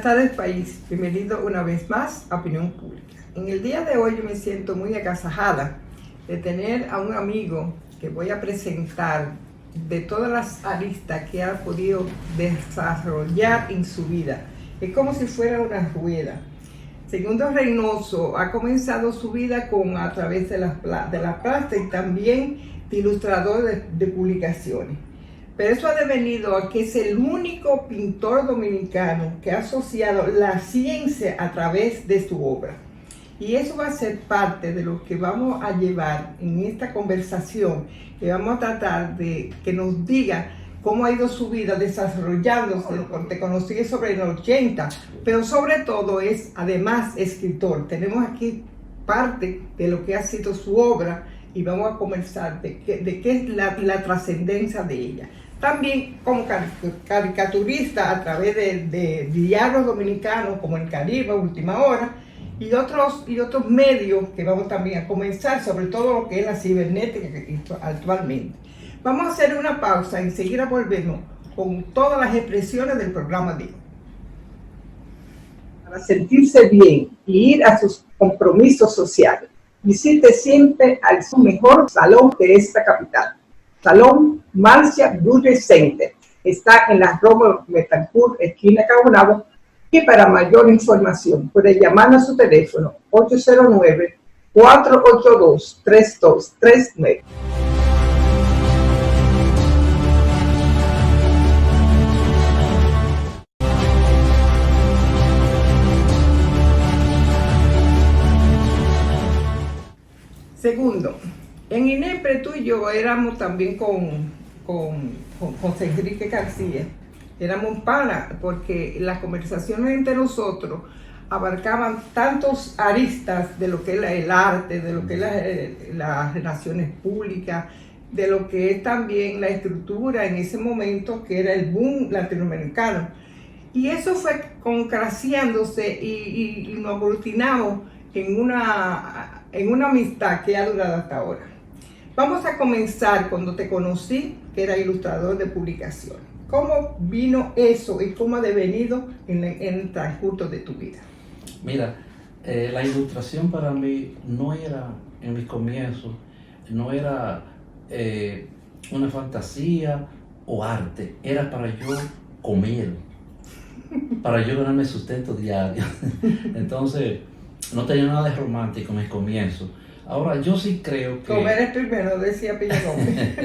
Buenas tardes, país. Bienvenido una vez más a Opinión Pública. En el día de hoy yo me siento muy agasajada de tener a un amigo que voy a presentar de todas las aristas que ha podido desarrollar en su vida. Es como si fuera una rueda. Segundo Reynoso ha comenzado su vida a través de la plata y también de ilustrador de publicaciones. Pero eso ha devenido a que es el único pintor dominicano que ha asociado la ciencia a través de su obra. Y eso va a ser parte de lo que vamos a llevar en esta conversación, que vamos a tratar de que nos diga cómo ha ido su vida desarrollándose. Te conocí sobre el 80, pero sobre todo es además escritor. Tenemos aquí parte de lo que ha sido su obra y vamos a conversar de qué es la trascendencia de ella. También como caricaturista a través de diarios dominicanos como El Caribe, Última Hora, y otros medios que vamos también a comenzar, sobre todo lo que es la cibernética actualmente. Vamos a hacer una pausa y enseguida volvemos con todas las expresiones del programa de hoy. Para sentirse bien y ir a sus compromisos sociales, visite siempre al mejor salón de esta capital. Salón Marcia Beauty Center. Está en la Rómulo Betancourt, esquina Caonabo. Y para mayor información puede llamar a su teléfono 809-482-3239. Segundo, en INEPRE tú y yo éramos también con José Enrique García. Éramos panas porque las conversaciones entre nosotros abarcaban tantos aristas de lo que es el arte, de lo que es las relaciones públicas, de lo que es también la estructura en ese momento que era el boom latinoamericano. Y eso fue concraciándose y nos aglutinamos en una amistad que ha durado hasta ahora. Vamos a comenzar cuando te conocí, que era ilustrador de publicación. ¿Cómo vino eso y cómo ha devenido en el transcurso de tu vida? Mira, la ilustración para mí no era, en mis comienzos, no era una fantasía o arte, era para yo comer, para yo ganarme sustento diario. Entonces, no tenía nada de romántico en mis comienzos. Ahora, yo sí creo que... Comer es primero, decía Piña Gómez.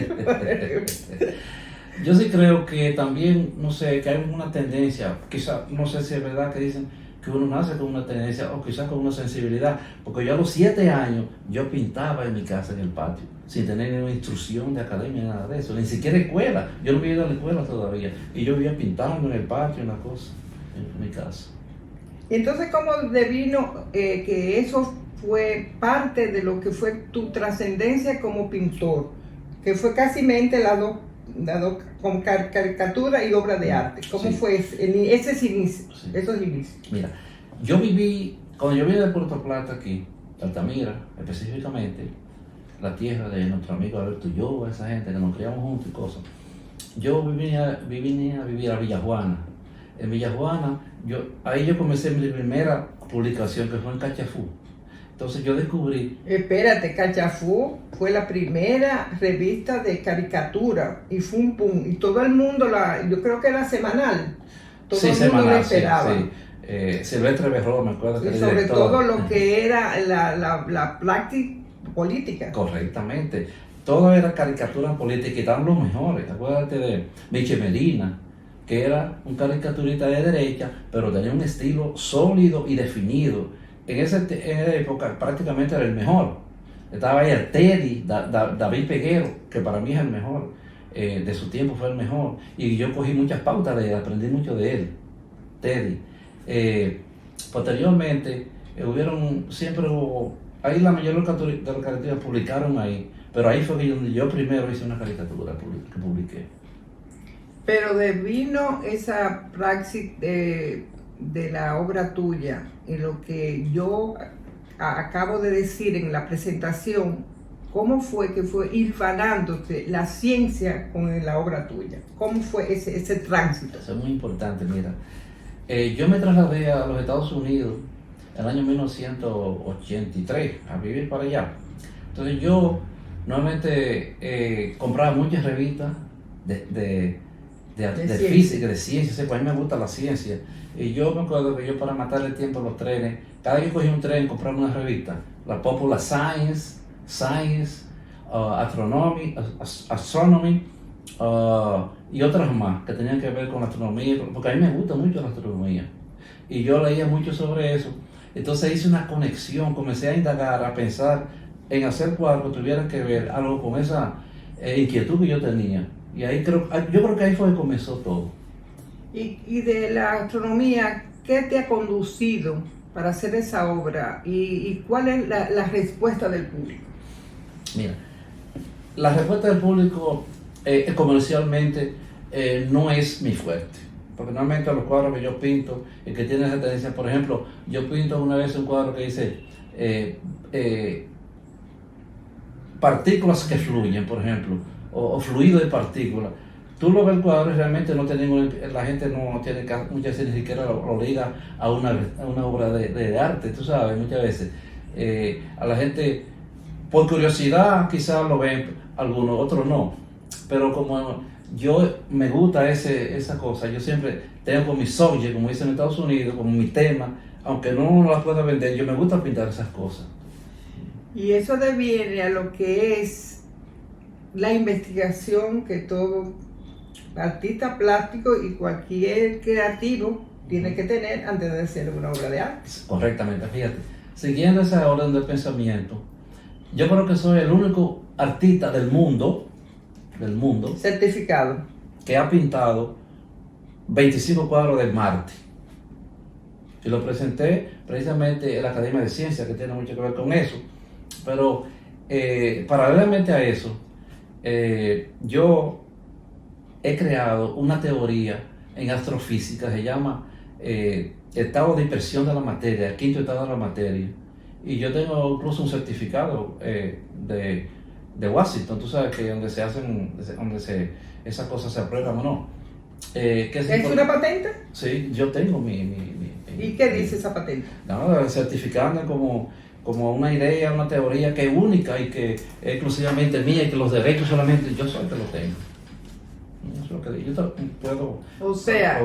Yo sí creo que también, no sé, que hay una tendencia, quizá, no sé si es verdad que dicen que uno nace con una tendencia o quizás con una sensibilidad, porque yo a los 7 años yo pintaba en mi casa, en el patio, sin tener ninguna instrucción de academia, nada de eso, ni siquiera escuela. Yo no había ido a la escuela todavía y yo vivía pintando en el patio, en la cosa, en mi casa. Entonces, ¿cómo devino que eso fue parte de lo que fue tu trascendencia como pintor? Que fue casi dado con caricatura y obra de arte. ¿Cómo fue esos inicios? Mira, cuando yo vine de Puerto Plata aquí, Altamira específicamente, la tierra de nuestro amigo Alberto Ulloa, esa gente que nos criamos juntos y cosas, yo vine a vivir a Villajuana. En Villajuana, ahí yo comencé mi primera publicación, que fue en Cachafú. Entonces yo descubrí... Espérate, Cachafú fue la primera revista de caricatura y fue un boom. Y todo el mundo, yo creo que era semanal. Todo el mundo semanal, la esperaba. Sí. Silvestre Berró, me acuerdo que y sobre todo lo que era la práctica política. Correctamente. Todo era caricatura política y estaban los mejores. Acuérdate de Miche Medina, que era un caricaturista de derecha, pero tenía un estilo sólido y definido. En esa época prácticamente era el mejor. Estaba ahí el Teddy, David Peguero, que para mí es el mejor, de su tiempo fue el mejor. Y yo cogí muchas pautas de él, aprendí mucho de él, Teddy. Posteriormente, ahí la mayoría de las caricaturas publicaron ahí, pero ahí fue donde yo primero hice una caricatura que publiqué. Pero devino esa praxis de la obra tuya, en lo que yo acabo de decir en la presentación, ¿cómo fue que fue hilvanándose la ciencia con la obra tuya? ¿Cómo fue ese tránsito? Eso es muy importante, mira. yo me trasladé a los Estados Unidos en el año 1983 a vivir para allá. Entonces yo normalmente compraba muchas revistas de física, de ciencia, pues a mí me gusta la ciencia. Y yo me acuerdo que yo para matar el tiempo en los trenes, cada vez que cogía un tren compraba una revista, la Popular Science, Astronomy, y otras más que tenían que ver con la astronomía, porque a mí me gusta mucho la astronomía. Y yo leía mucho sobre eso. Entonces hice una conexión, comencé a indagar, a pensar en hacer cuadros que tuvieran que ver algo con esa inquietud que yo tenía. Y ahí yo creo que ahí fue que comenzó todo. Y de la astronomía, ¿qué te ha conducido para hacer esa obra? ¿Y cuál es la respuesta del público? Mira, la respuesta del público comercialmente no es mi fuerte. Porque normalmente los cuadros que yo pinto, que tienen esa tendencia, por ejemplo, yo pinto una vez un cuadro que dice partículas que fluyen, por ejemplo, o fluido de partículas. Tú lo ves el cuadro y realmente no tiene la gente no tiene muchas veces ni siquiera lo liga a una obra de arte, tú sabes, muchas veces. A la gente, por curiosidad, quizás lo ven, algunos, otros no. Pero como yo me gusta esa cosa, yo siempre tengo mi subject, como dicen en Estados Unidos, como mi tema, aunque no las pueda vender, yo me gusta pintar esas cosas. Y eso deviene a lo que es la investigación que todo artista plástico y cualquier creativo tiene que tener antes de hacer una obra de arte. Correctamente, fíjate. Siguiendo esa orden de pensamiento, yo creo que soy el único artista del mundo Certificado. que ha pintado 25 cuadros de Marte. Y lo presenté precisamente en la Academia de Ciencias, que tiene mucho que ver con eso. Pero paralelamente a eso, yo he creado una teoría en astrofísica, se llama estado de dispersión de la materia, el quinto estado de la materia. Y yo tengo incluso un certificado de Washington, tú sabes que donde esas cosas se aprueban o no. ¿Es una patente? Sí, yo tengo ¿Y qué dice esa patente? No, certificando como una idea, una teoría que es única y que es exclusivamente mía y que los derechos solamente yo soy el que los tengo. Eso es lo que yo puedo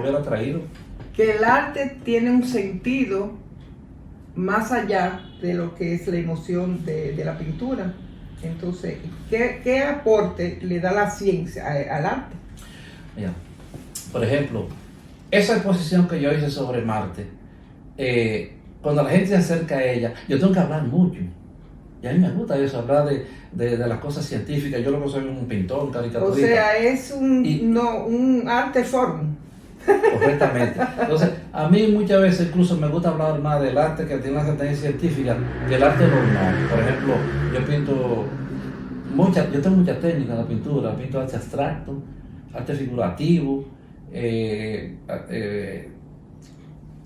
haber traído. Que el arte tiene un sentido más allá de lo que es la emoción de la pintura. Entonces, ¿qué aporte le da la ciencia al arte? Mira, por ejemplo, esa exposición que yo hice sobre Marte, cuando la gente se acerca a ella, yo tengo que hablar mucho. Y a mí me gusta eso, hablar de las cosas científicas. Yo lo que soy un pintor, un caricaturista. O sea, es un arte form. Correctamente. Entonces, a mí muchas veces incluso me gusta hablar más del arte que tiene una tendencia científica que el arte normal. Por ejemplo, yo tengo muchas técnicas en la pintura, pinto arte abstracto, arte figurativo,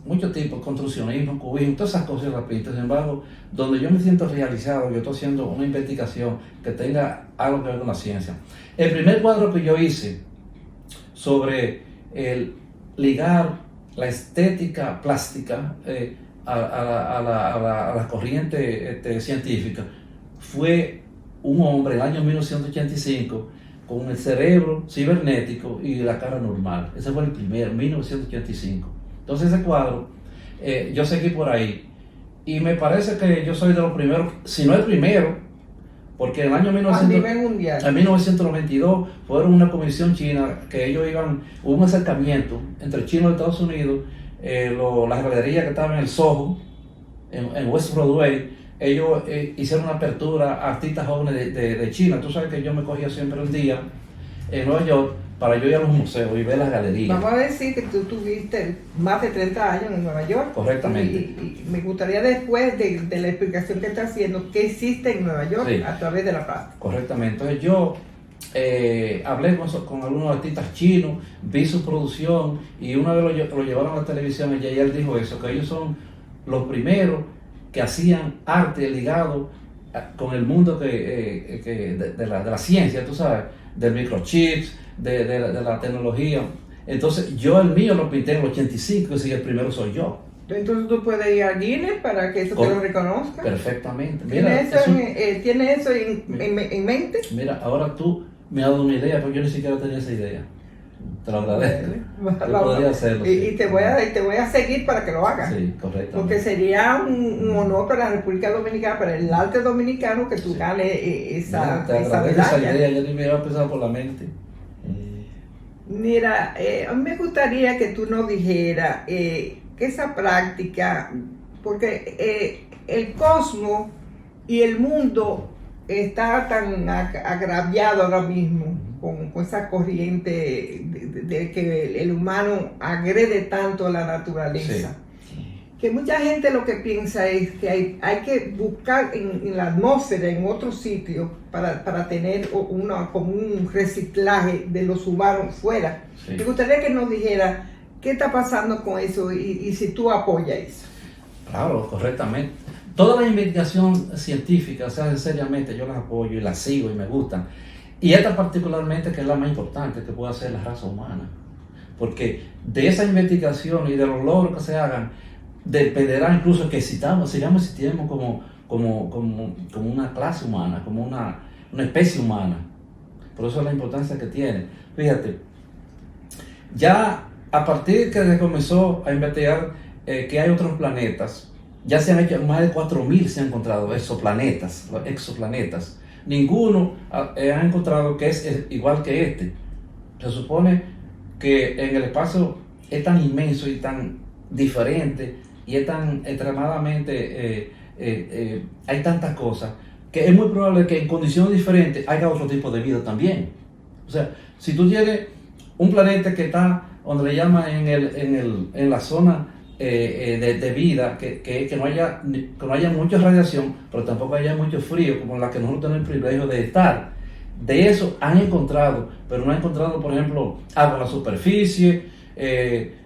muchos tipos, construccionismo, cubismo, todas esas cosas las pinto. Sin embargo, donde yo me siento realizado, yo estoy haciendo una investigación que tenga algo que ver con la ciencia. El primer cuadro que yo hice sobre el ligar la estética plástica a la corriente científica fue un hombre en el año 1985 con el cerebro cibernético y la cara normal. Ese fue el primero, 1985. Entonces ese cuadro, yo seguí por ahí y me parece que yo soy de los primeros, si no el primero, porque en el año 1992 fueron una comisión china que hubo un acercamiento entre China y Estados Unidos, las galerías que estaban en el Soho, en West Broadway, ellos hicieron una apertura a artistas jóvenes de China. Tú sabes que yo me cogía siempre un día en Nueva York para yo ir a los museos y ver las galerías. Vamos a decir que tú tuviste más de 30 años en Nueva York. Correctamente. Y me gustaría después de la explicación que estás haciendo, ¿qué hiciste en Nueva York a través de la plástica? Correctamente. Entonces yo hablé con algunos artistas chinos, vi su producción y una vez lo llevaron a la televisión y él dijo eso, que ellos son los primeros que hacían arte ligado con el mundo de la ciencia, tú sabes, del microchips, de la tecnología. Entonces yo el mío lo pinté en el 85, así que el primero soy yo. Entonces tú puedes ir a Guinness para que eso te lo reconozca. Perfectamente. Mira, ¿tiene eso en mente? Mira, ahora tú me has dado una idea, porque yo ni siquiera tenía esa idea. Te lo agradezco. Yo podría hacerlo. Y te voy a seguir para que lo hagas. Sí, correcto. Porque sería un honor para la República Dominicana, para el arte dominicano, que tú ganes esa medalla. Esa idea, yo ni me había pensado por la mente. Mira, a mí me gustaría que tú nos dijeras que esa práctica, porque el cosmos y el mundo está tan agraviado ahora mismo con esa corriente de que el humano agrede tanto a la naturaleza, que mucha gente lo que piensa es que hay que buscar en la atmósfera, en otros sitios, para tener como un reciclaje de los humanos fuera. Sí. Me gustaría que nos dijera qué está pasando con eso y si tú apoyas eso. Claro, correctamente. Toda la investigación científica, o sea, seriamente yo las apoyo y las sigo y me gustan. Y esta particularmente, que es la más importante que puede hacer la raza humana. Porque de esa investigación y de los logros que se hagan, dependerá incluso que sigamos existiendo como una clase humana, como una especie humana. Por eso es la importancia que tiene. Fíjate, ya a partir que se comenzó a investigar que hay otros planetas, ya se han hecho más de 4.000, se han encontrado exoplanetas. Ninguno ha encontrado que es igual que este. Se supone que en el espacio es tan inmenso y tan diferente y es tan extremadamente, hay tantas cosas, que es muy probable que en condiciones diferentes haya otro tipo de vida también. O sea, si tú tienes un planeta que está, donde le llaman en la zona de vida, que no haya mucha radiación, pero tampoco haya mucho frío, como la que nosotros tenemos el privilegio de estar. De eso han encontrado, pero no han encontrado, por ejemplo, agua en la superficie,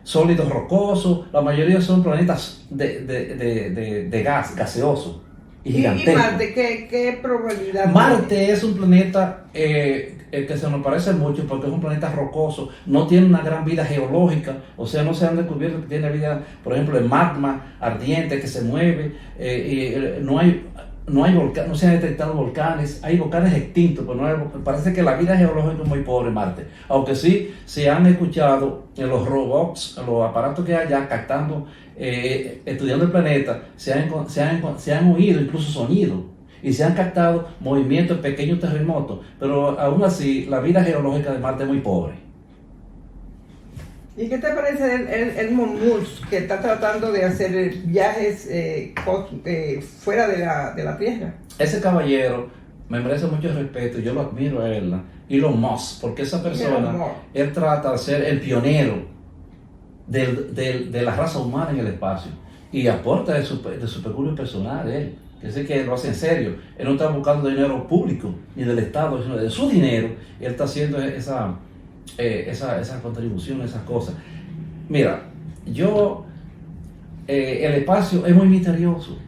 sólidos rocosos. La mayoría son planetas de gas, gaseoso y gigantesco. ¿Y Marte qué probabilidad? Marte es un planeta que se nos parece mucho porque es un planeta rocoso, no tiene una gran vida geológica, o sea, no se han descubierto que tiene vida, por ejemplo, el magma ardiente que se mueve, no se han detectado volcanes, hay volcanes extintos, pero parece que la vida geológica es muy pobre en Marte, aunque sí se han escuchado en los robots, los aparatos que hay allá captando, estudiando el planeta, se han oído incluso sonidos y se han captado movimientos, pequeños terremotos, pero aún así la vida geológica de Marte es muy pobre. ¿Y qué te parece el Musk, que está tratando de hacer viajes fuera de la Tierra? Ese caballero me merece mucho respeto, yo lo admiro a él, Elon Musk, porque esa persona, él trata de ser el pionero de la raza humana en el espacio y aporta de su peculio personal, él. Que sé que lo hace en serio. Él no está buscando dinero público ni del Estado, sino de su dinero. Él está haciendo esa contribución, esas cosas. Mira, el espacio es muy misterioso.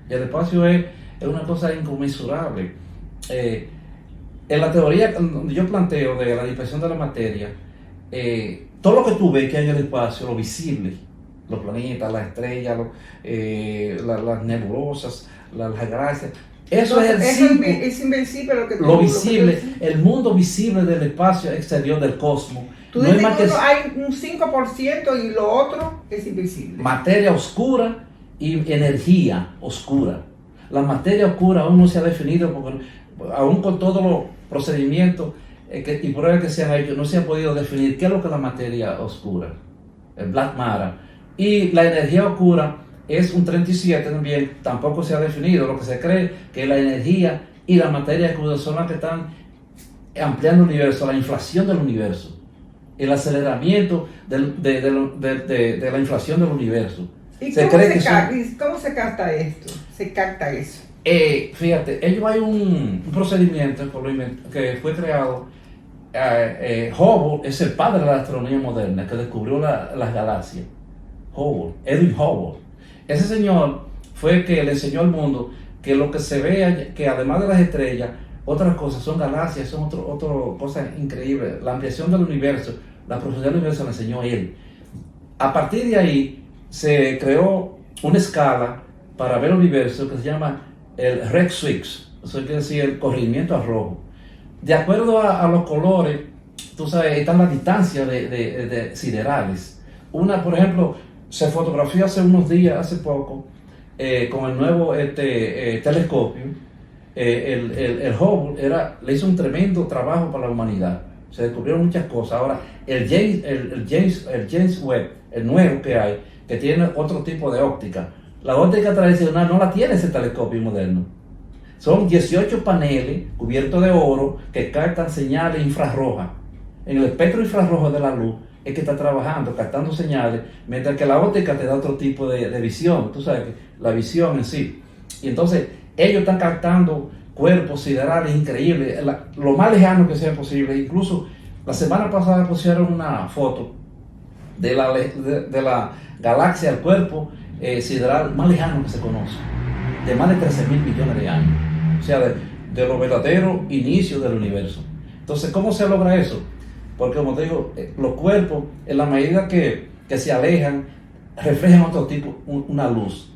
El espacio es una cosa inconmensurable. En la teoría donde yo planteo de la dispersión de la materia, todo lo que tú ves que hay en el espacio, lo visible, los planetas, las estrellas, las nebulosas, las galaxias. Eso es invisible lo visible, el mundo visible del espacio exterior del cosmos. Tú dices que hay un 5% y lo otro es invisible. Materia oscura y energía oscura. La materia oscura aún no se ha definido, porque aún con todos los procedimientos y pruebas que se han hecho, no se ha podido definir qué es lo que es la materia oscura, el black matter. Y la energía oscura es un 37 también, tampoco se ha definido. Lo que se cree que la energía y la materia oscura son las que están ampliando el universo, la inflación del universo, el aceleramiento de la inflación del universo. ¿Y cómo se capta esto? ¿Se capta eso? Fíjate, hay un procedimiento que fue creado. Hubble es el padre de la astronomía moderna, que descubrió las galaxias. Edwin Hubble. Ese señor fue el que le enseñó al mundo que lo que se ve, que además de las estrellas, otras cosas son galaxias, son otras cosas increíbles. La ampliación del universo, La profundidad del universo la enseñó él. A partir de ahí se creó una escala para ver el universo que se llama el red switch, eso quiere decir el corrimiento al rojo. De acuerdo a los colores, tú sabes, están las distancias de siderales. Una, por ejemplo, se fotografió hace unos días, hace poco, con el nuevo telescopio. El Hubble le hizo un tremendo trabajo para la humanidad. Se descubrieron muchas cosas. Ahora, el James Webb, el nuevo que hay, que tiene otro tipo de óptica. La óptica tradicional no la tiene ese telescopio moderno. Son 18 paneles cubiertos de oro que captan señales infrarrojas. En el espectro infrarrojo de la luz es que está trabajando, captando señales, mientras que la óptica te da otro tipo de visión. Tú sabes, la visión en sí. Y entonces, ellos están captando cuerpos siderales increíbles, lo más lejano que sea posible. Incluso la semana pasada pusieron una foto de la galaxia, el cuerpo sideral más lejano que se conoce, de más de 13.000 millones de años, o sea, de los verdaderos inicios del universo. Entonces, ¿cómo se logra eso? Porque, como te digo, los cuerpos, en la medida que se alejan, reflejan otro tipo, una luz.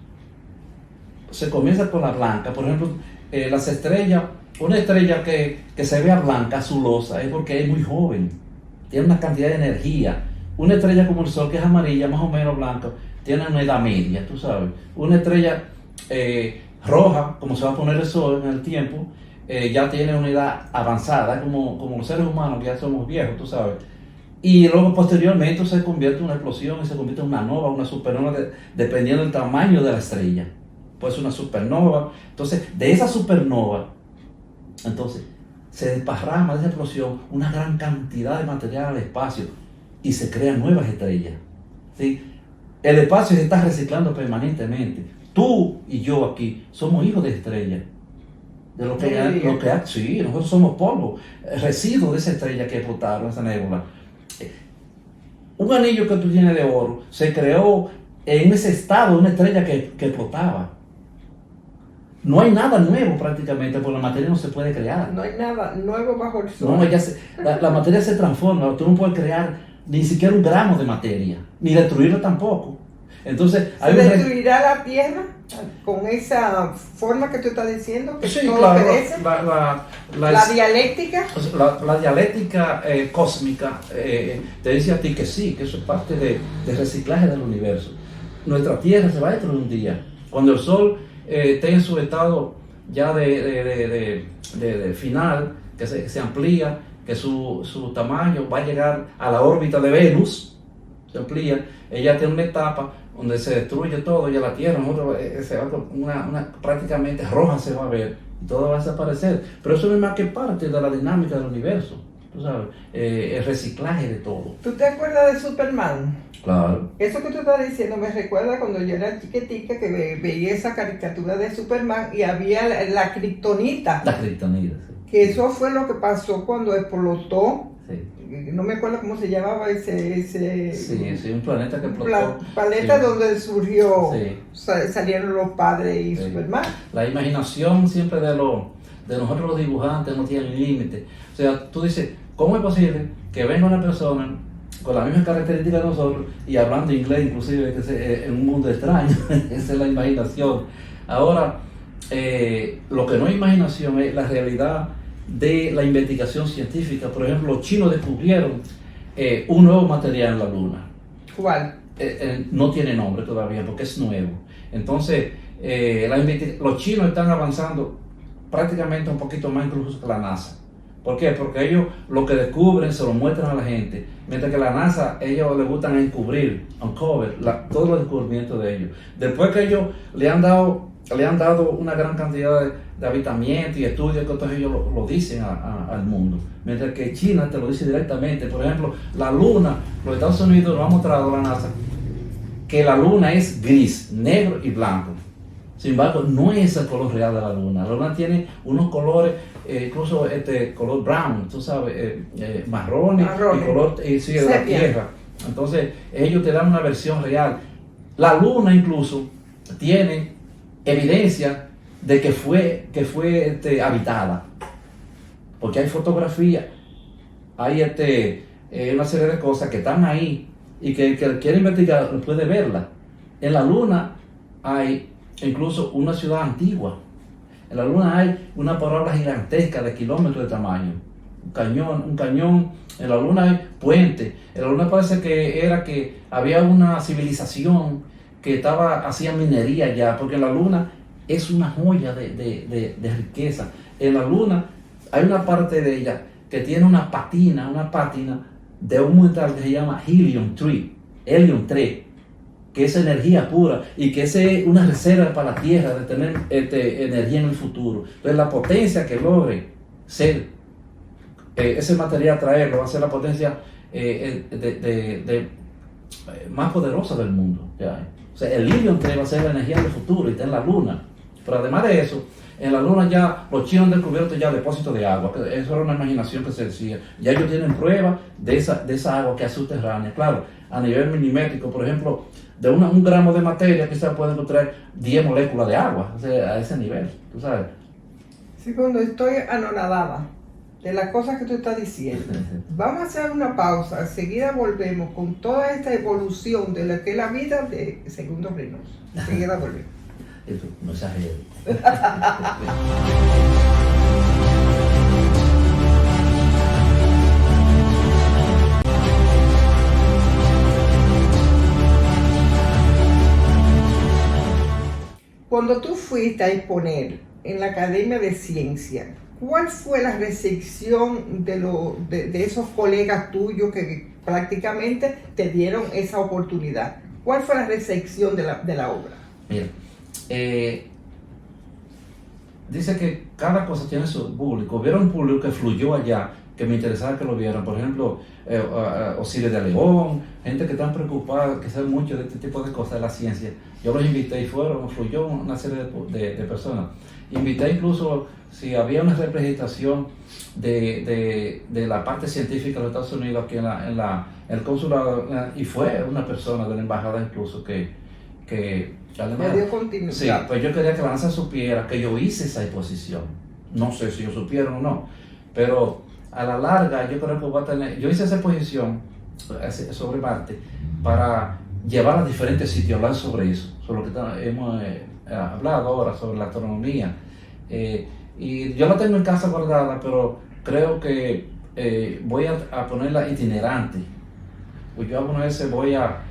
Se comienza con la blanca, por ejemplo, las estrellas, una estrella que se vea blanca, azulosa, es porque es muy joven, tiene una cantidad de energía. Una estrella como el Sol, que es amarilla, más o menos blanca, tiene una edad media, tú sabes. Una estrella roja, como se va a poner el Sol en el tiempo, ya tiene una edad avanzada, como los seres humanos que ya somos viejos, tú sabes. Y luego posteriormente se convierte en una explosión y se convierte en una nova, una supernova, dependiendo del tamaño de la estrella. Pues una supernova. Entonces, de esa supernova, entonces, se desparrama de esa explosión una gran cantidad de material al espacio y se crean nuevas estrellas. ¿Sí? El espacio se está reciclando permanentemente. Tú y yo aquí somos hijos de estrellas. De lo que sí, nosotros somos polvo, residuos de esa estrella que explotaron, esa nébula. Un anillo que tú tienes de oro se creó en ese estado, una estrella que explotaba. No hay nada nuevo prácticamente, porque la materia no se puede crear. No hay nada nuevo bajo el sol. No, la materia se transforma, tú no puedes crear ni siquiera un gramo de materia, ni destruirla tampoco. Entonces, ¿se destruirá la Tierra con esa forma que tú estás diciendo? Que sí, todo claro, perece. La dialéctica. La dialéctica cósmica te dice a ti que sí, que eso es parte de reciclaje del universo. Nuestra Tierra se va a destruir un día. Cuando el Sol esté en su estado ya de final, que se amplía, que su tamaño va a llegar a la órbita de Venus, se amplía, ella tiene una etapa donde se destruye todo, ya la Tierra, prácticamente roja se va a ver, y todo va a desaparecer. Pero eso no es más que parte de la dinámica del universo, tú sabes, el reciclaje de todo. ¿Tú te acuerdas de Superman? Claro. Eso que tú estás diciendo me recuerda cuando yo era chiquitica que veía esa caricatura de Superman y había la kriptonita. La kriptonita, sí. Que eso fue lo que pasó cuando explotó. Sí. No me acuerdo cómo se llamaba ese sí, un planeta que explotó. Planeta, sí, donde surgió, sí, salieron los padres y sí, Superman. La imaginación siempre de nosotros los dibujantes no tiene límite. O sea, tú dices, ¿cómo es posible que venga una persona con las mismas características de nosotros y hablando inglés inclusive, que es en un mundo extraño? Esa es la imaginación. Ahora, lo que no es imaginación es la realidad de la investigación científica. Por ejemplo, los chinos descubrieron un nuevo material en la Luna. ¿Cuál? No tiene nombre todavía porque es nuevo. Entonces, los chinos están avanzando prácticamente un poquito más incluso que la NASA. ¿Por qué? Porque ellos lo que descubren se lo muestran a la gente, mientras que la NASA, ellos les gustan encubrir, uncover, todos los descubrimientos de ellos. Después que ellos le han dado una gran cantidad de habitamiento y estudios, que todos ellos lo dicen al mundo, mientras que China te lo dice directamente. Por ejemplo, la Luna, los Estados Unidos nos ha mostrado la NASA que la Luna es gris, negro y blanco. Sin embargo, no es el color real de la Luna. La Luna tiene unos colores, incluso color brown, tú sabes, marrón y color sí, de la Tierra. Entonces, ellos te dan una versión real. La Luna incluso tiene evidencia de que fue habitada, porque hay fotografía, hay una serie de cosas que están ahí y que el que quiere investigar puede verla. En la Luna hay incluso una ciudad antigua. En la Luna hay una palabra gigantesca de kilómetros de tamaño. Un cañón. En la Luna hay puentes. En la Luna parece que había una civilización que hacía minería ya, porque en la Luna es una joya de riqueza. En la Luna hay una parte de ella que tiene una pátina de un metal que se llama Helium 3, que es energía pura y que es una reserva para la Tierra de tener energía en el futuro. Entonces la potencia que logre ser ese material, traerlo, va a ser la potencia más poderosa del mundo. ¿Ya? O sea, el Helium 3 va a ser la energía del futuro y está en la Luna. Pero además de eso, en la Luna ya los chinos han descubierto ya depósitos de agua. Eso era una imaginación que se decía. Ya ellos tienen pruebas de esa agua que es subterránea. Claro, a nivel milimétrico, por ejemplo, de un gramo de materia quizás puede encontrar 10 moléculas de agua. O sea, a ese nivel, tú sabes. Segundo, estoy anonadada de las cosas que tú estás diciendo. Vamos a hacer una pausa. Enseguida volvemos con toda esta evolución de lo que es la vida de Segundo Reynoso. Enseguida volvemos. Esto, no exagero. Cuando tú fuiste a exponer en la Academia de Ciencia, ¿cuál fue la recepción de esos colegas tuyos que prácticamente te dieron esa oportunidad? ¿Cuál fue la recepción de la obra? Mira, dice que cada cosa tiene su público. Hubiera un público que fluyó allá, que me interesaba que lo vieran. Por ejemplo, Osiris de León, gente que están preocupada, que saben mucho de este tipo de cosas de la ciencia. Yo los invité y fluyó una serie de personas. Invité incluso, si había una representación de la parte científica de los Estados Unidos aquí en el consulado, y fue una persona de la embajada incluso que me dio continuidad. Sí, pues yo quería que la NASA supiera que yo hice esa exposición. No sé si ellos supieron o no, pero a la larga yo creo que voy a tener. Yo hice esa exposición sobre Marte para llevar a diferentes sitios, hablar sobre eso, sobre lo que hemos hablado ahora, sobre la astronomía. Y yo la tengo en casa guardada, pero creo que voy a ponerla itinerante. Pues yo alguna vez voy a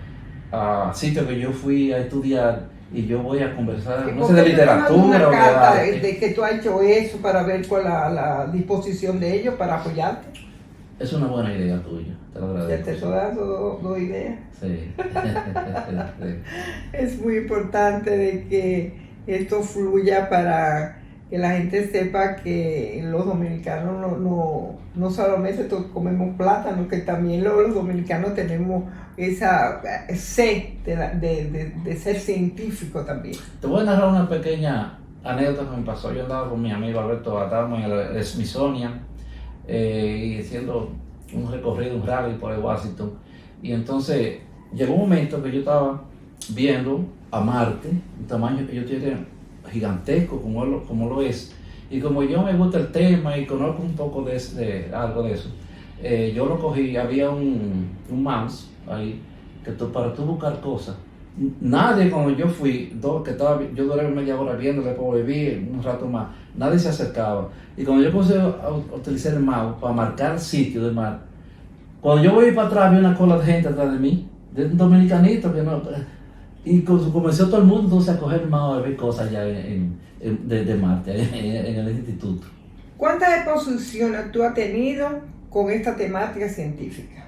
sitios que yo fui a estudiar y yo voy a conversar, no sé, de literatura una o carta de de que tú has hecho eso para ver cuál la disposición de ellos para apoyarte. Es una buena idea tuya, te lo agradezco. Te estoy dando dos ideas. Sí. Es muy importante de que esto fluya para que la gente sepa que los dominicanos no solamente comemos plátano, que también los dominicanos tenemos esa sed de ser científico también. Te voy a narrar una pequeña anécdota que me pasó. Yo andaba con mi amigo Alberto, estábamos en el Smithsonian y haciendo un recorrido, un rally por el Washington, y entonces llegó un momento que yo estaba viendo a Marte, un tamaño que yo tiene gigantesco como lo es, y como yo me gusta el tema y conozco un poco de algo de eso, yo lo cogí. Había un mouse ahí que para tú buscar cosas. Nadie, cuando yo fui, yo duré media hora viéndole, después volví un rato más, nadie se acercaba. Y cuando yo puse a utilizar el mouse para marcar sitio de mar, cuando yo voy para atrás, vi una cola de gente atrás de mí, de un dominicanito que no. Y comenzó todo el mundo entonces a coger el mouse a ver cosas allá de Marte, en el instituto. ¿Cuántas exposiciones tú has tenido con esta temática científica?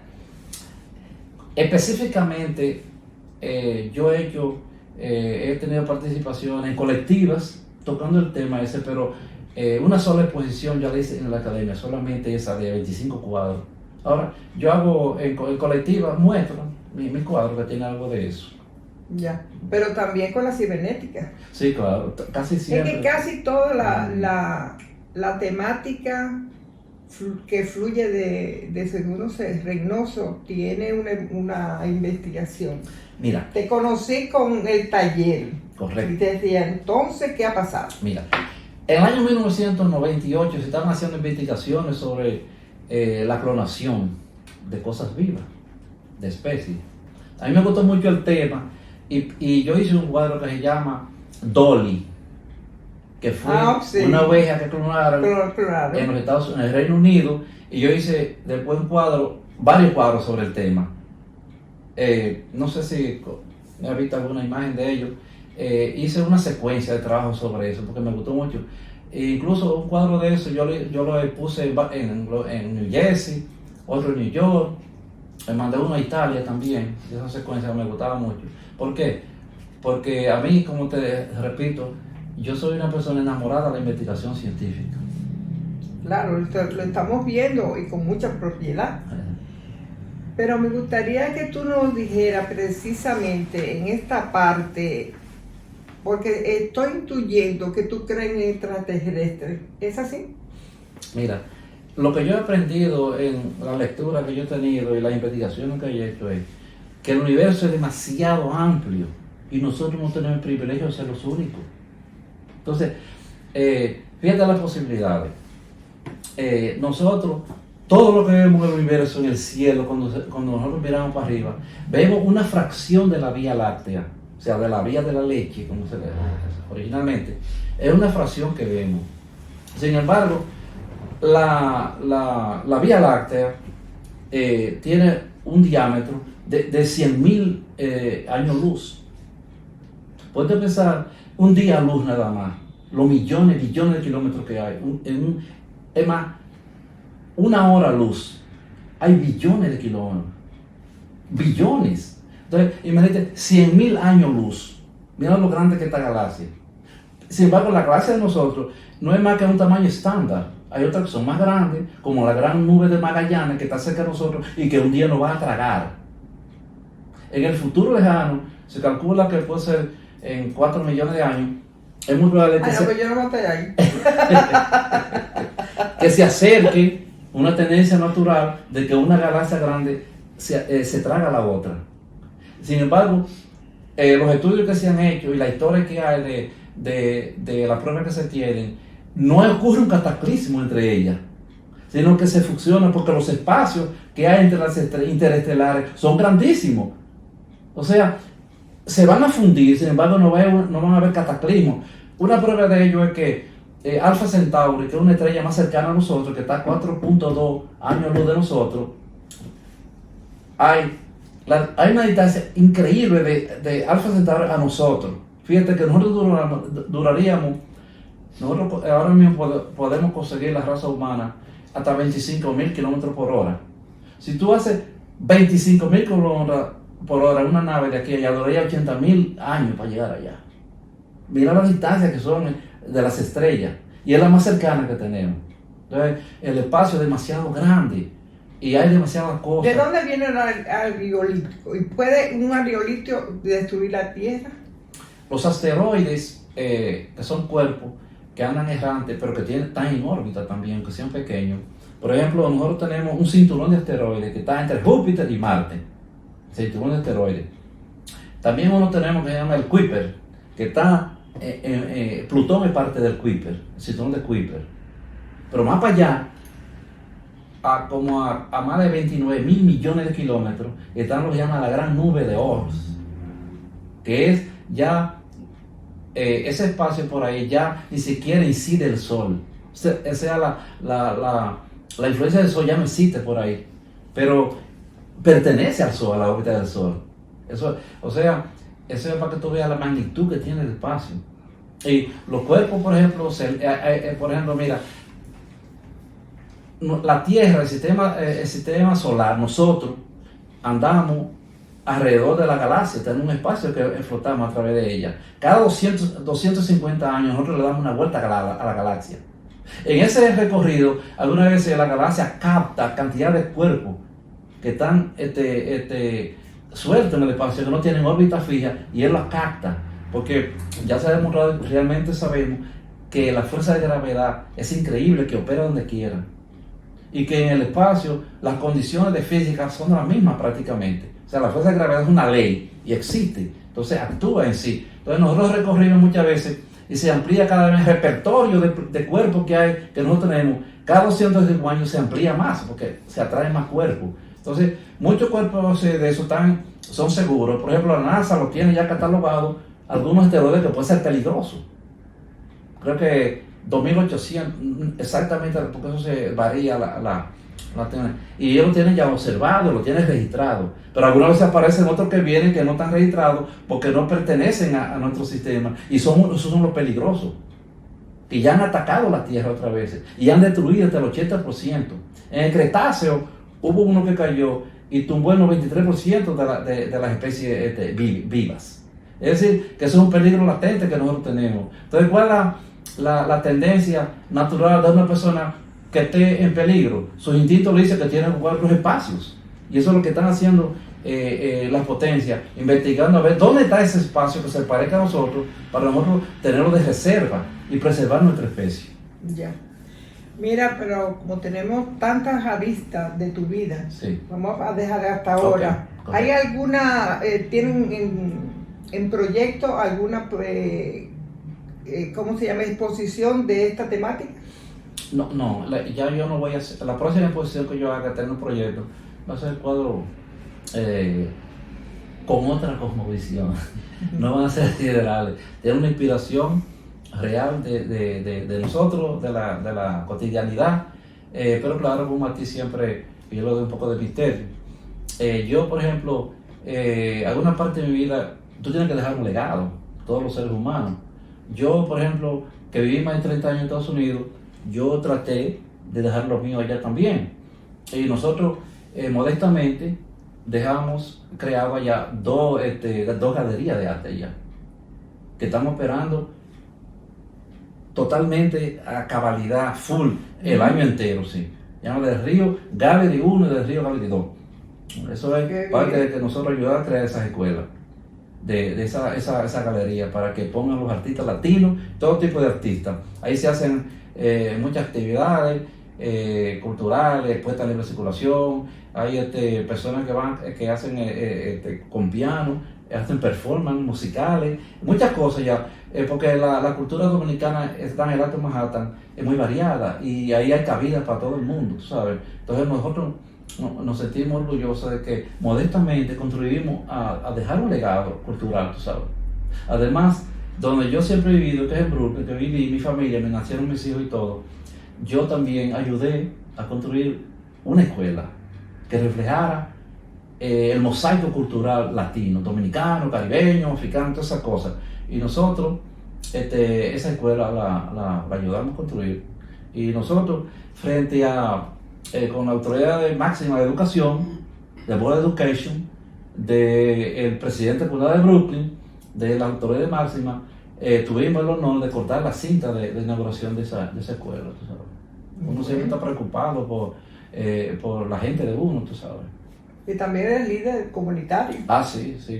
Específicamente, yo he tenido participación en colectivas tocando el tema ese, pero una sola exposición ya la hice en la academia, solamente esa de 25 cuadros. Ahora, yo hago en colectivas, muestro mis cuadros que tienen algo de eso. Ya, pero también con la cibernética. Sí, claro, casi siempre. Es que casi toda la temática que fluye de Segundo Reynoso tiene una investigación. Mira. Te conocí con el taller. Correcto. Y te decía, entonces, ¿qué ha pasado? Mira, en el año 1998 se estaban haciendo investigaciones sobre la clonación. de cosas vivas, de especies. A mí me gustó mucho el tema y yo hice un cuadro que se llama Dolly, que fue sí, una oveja que clonaron claro. en los Estados Unidos, en el Reino Unido, y yo hice después un cuadro, varios cuadros sobre el tema. No sé si has visto alguna imagen de ellos. Hice una secuencia de trabajo sobre eso porque me gustó mucho. E incluso un cuadro de eso yo lo puse en New Jersey, otro en New York, me mandé uno a Italia también. Esa secuencia me gustaba mucho. ¿Por qué? Porque a mí, como te repito, yo soy una persona enamorada de la investigación científica. Claro, lo estamos viendo y con mucha propiedad. Pero me gustaría que tú nos dijeras precisamente en esta parte, porque estoy intuyendo que tú crees en extraterrestres. ¿Es así? Mira, lo que yo he aprendido en la lectura que yo he tenido y las investigaciones que he hecho es que el universo es demasiado amplio y nosotros no tenemos el privilegio de ser los únicos. Entonces, fíjate las posibilidades. Nosotros, todo lo que vemos en el universo, en el cielo, cuando nosotros miramos para arriba, vemos una fracción de la Vía Láctea, o sea, de la vía de la leche, como se le originalmente, es una fracción que vemos. Sin embargo, la Vía Láctea tiene un diámetro de 100.000 años luz. Puedes pensar, un día luz nada más, los millones, billones de kilómetros que hay, es más, una hora luz, hay billones de kilómetros, billones. Entonces, imagínate, 100.000 años luz, mira lo grande que es esta galaxia. Sin embargo, la galaxia de nosotros no es más que un tamaño estándar. Hay otras que son más grandes, como la gran nube de Magallanes que está cerca de nosotros y que un día nos va a tragar. En el futuro lejano, se calcula que puede ser en 4 millones de años. Es muy probable que, pues yo no estoy ahí. que se acerque una tendencia natural de que una galaxia grande se traga a la otra. Sin embargo, los estudios que se han hecho y la historia que hay de las pruebas que se tienen, no ocurre un cataclismo entre ellas, sino que se fusionan porque los espacios que hay entre las interestelares son grandísimos. O sea, se van a fundir, sin embargo no van a haber cataclismos. Una prueba de ello es que Alpha Centauri, que es una estrella más cercana a nosotros, que está a 4.2 años luz de nosotros, hay una distancia increíble de Alpha Centauri a nosotros. Fíjate que nosotros duraríamos, nosotros ahora mismo podemos conseguir la raza humana hasta 25.000 kilómetros por hora. Si tú haces 25.000 kilómetros por hora en una nave de aquí a allá, duraría 80.000 años para llegar allá. Mira las distancias que son de las estrellas, y es la más cercana que tenemos. Entonces, el espacio es demasiado grande y hay demasiadas cosas. ¿De dónde viene el aerolito? ¿Y puede un aerolito destruir la Tierra? Los asteroides, que son cuerpos que andan errantes, pero que están en órbita también, aunque sean pequeños. Por ejemplo, nosotros tenemos un cinturón de asteroides que está entre Júpiter y Marte. Cinturón de asteroides. También uno tenemos que se llama el Kuiper, que está Plutón es parte del Kuiper, el cinturón de Kuiper. Pero más para allá, a más de 29.000 millones de kilómetros, están lo que llaman la gran nube de Oort, que es ya ese espacio por ahí ya ni siquiera incide el Sol. O sea, la influencia del Sol ya no existe por ahí, pero pertenece al Sol, a la órbita del Sol. Eso es para que tú veas la magnitud que tiene el espacio. Y los cuerpos, por ejemplo, mira, la Tierra, el sistema solar, nosotros andamos alrededor de la galaxia, tenemos un espacio que flotamos a través de ella. Cada 250 años nosotros le damos una vuelta a la galaxia. En ese recorrido, algunas veces la galaxia capta cantidad de cuerpos que están sueltos en el espacio, que no tienen órbita fija, y él las capta, porque ya se ha demostrado, realmente sabemos que la fuerza de gravedad es increíble, que opera donde quiera, y que en el espacio las condiciones de física son las mismas prácticamente. O sea, la fuerza de gravedad es una ley y existe, entonces actúa en sí. Entonces nosotros recorrimos muchas veces y se amplía cada vez el repertorio de cuerpos que nosotros tenemos. Cada 205 años se amplía más porque se atraen más cuerpos. Entonces, muchos cuerpos de eso son seguros. Por ejemplo, la NASA lo tiene ya catalogado algunos esteroides que pueden ser peligrosos. Creo que 2.800, exactamente, porque eso se varía y ellos lo tienen ya observado, lo tienen registrado. Pero algunas veces aparecen otros que vienen que no están registrados porque no pertenecen a nuestro sistema. Y esos son los peligrosos. Que ya han atacado la Tierra otras veces y han destruido hasta el 80%. En el Cretáceo hubo uno que cayó y tumbó el 93% de las especies vivas. Es decir, que eso es un peligro latente que nosotros tenemos. Entonces, ¿cuál es la tendencia natural de una persona que esté en peligro? Sus instintos le dicen que tiene que ocupar los espacios. Y eso es lo que están haciendo las potencias, investigando a ver dónde está ese espacio que se parezca a nosotros para nosotros tenerlo de reserva y preservar nuestra especie. Ya. Mira, pero como tenemos tantas aristas de tu vida, sí, vamos a dejar hasta ahora. Okay. ¿Hay alguna, tienen en proyecto alguna, ¿cómo se llama?, exposición de esta temática? No, ya yo no voy a hacer. La próxima exposición que yo haga, tener un proyecto, va a ser el cuadro con otra cosmovisión. No van a ser siderales. Tiene una inspiración real de nosotros, de la cotidianidad, pero claro, como a ti siempre, yo le doy un poco de misterio. Yo, por ejemplo, alguna parte de mi vida, tú tienes que dejar un legado, todos los seres humanos. Yo, por ejemplo, que viví más de 30 años en Estados Unidos, yo traté de dejar los míos allá también. Y nosotros, modestamente, creado allá dos galerías de arte allá, que estamos operando totalmente a cabalidad, full, el año entero, sí. Llama del Río Gallery 1 y del Río Gallery 2. Eso es parte de que nosotros ayudamos a crear esas escuelas, de esa galería, para que pongan los artistas latinos, todo tipo de artistas. Ahí se hacen muchas actividades culturales, puestas en libre circulación. Hay personas que hacen con piano, hacen performance musicales, muchas cosas ya, porque la cultura dominicana está en el Alto Manhattan, es muy variada y ahí hay cabida para todo el mundo, tú sabes. Entonces nosotros nos sentimos orgullosos de que modestamente contribuimos a dejar un legado cultural, tú sabes. Además, donde yo siempre he vivido, que es en Brooklyn, que viví, mi familia, me nacieron mis hijos y todo, yo también ayudé a construir una escuela que reflejara el mosaico cultural latino, dominicano, caribeño, africano, todas esas cosas. Y nosotros, esa escuela la ayudamos a construir. Y nosotros, frente con la autoridad máxima de educación, de Board of Education, del presidente de Brooklyn, de la autoridad máxima, tuvimos el honor de cortar la cinta de inauguración de esa escuela, tú sabes. Uno siempre está preocupado por la gente de uno, tú sabes. Y también eres líder comunitario. Sí,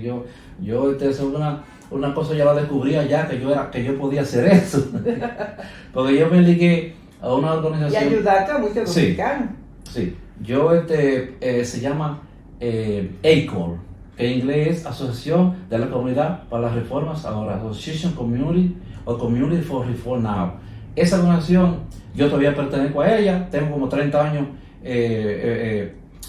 yo una cosa ya la descubrí allá, que yo podía hacer eso. Porque yo me ligué a una organización. Y ayudaste a muchos dominicanos. Sí, yo se llama ACORE, que en inglés es Asociación de la Comunidad para las Reformas Ahora, Association Community o Community for Reform Now. Esa organización, yo todavía pertenezco a ella, tengo como 30 años